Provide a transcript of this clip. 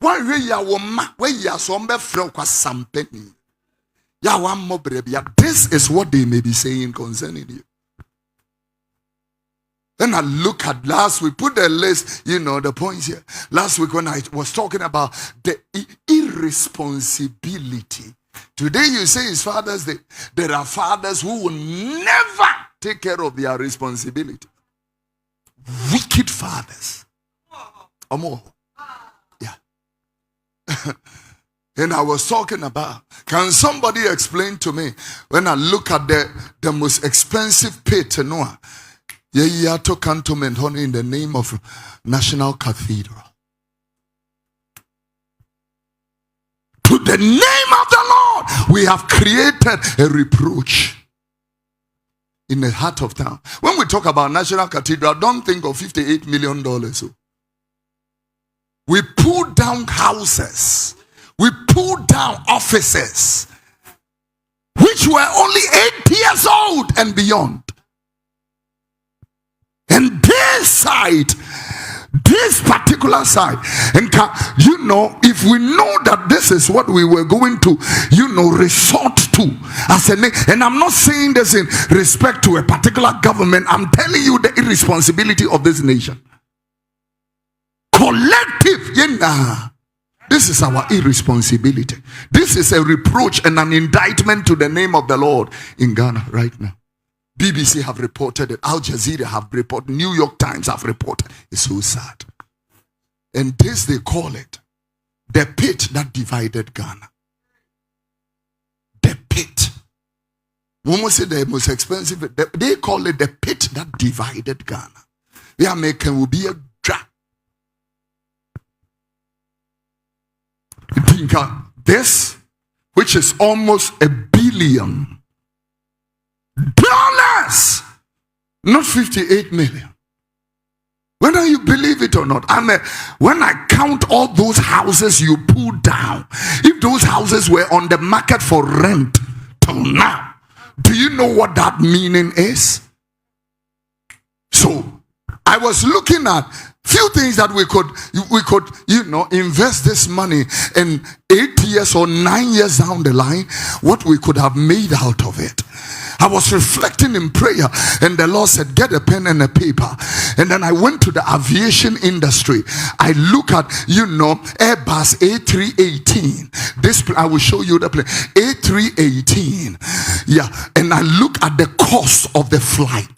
One way ya woma, where ya sombe fro kwa sampeni. Ya one more baby. This is what they may be saying concerning you. Then I look at last week, put the list, the points here. Last week when I was talking about the irresponsibility. Today you say it's Father's Day. There are fathers who will never take care of their responsibility. Wicked fathers. Amor. Yeah. And I was talking about, can somebody explain to me, when I look at the most expensive pit in Noah, to cantonment in the name of National Cathedral. To the name of the Lord, we have created a reproach in the heart of town. When we talk about National Cathedral, don't think of $58 million. We pulled down houses. We pulled down offices, which were only 8 years old and beyond. And this particular side, and if we know that this is what we were going to, resort to as a nation, and I'm not saying this in respect to a particular government, I'm telling you the irresponsibility of this nation. Collective, this is our irresponsibility. This is a reproach and an indictment to the name of the Lord in Ghana right now. BBC have reported it. Al Jazeera have reported. New York Times have reported. It's so sad. And this they call it the pit that divided Ghana. The pit. When we say the most expensive, they call it the pit that divided Ghana. The American will be a drag. This, which is almost $1 billion. Not 58 million. Whether you believe it or not, when I count all those houses you pulled down, if those houses were on the market for rent till now, do you know what that meaning is? So I was looking at few things that we could invest this money in 8 years or 9 years down the line, what we could have made out of it. I was reflecting in prayer, and the Lord said, get a pen and a paper. And then I went to the aviation industry. I look at, Airbus A318. This, I will show you the plane. A318. Yeah. And I look at the cost of the flight.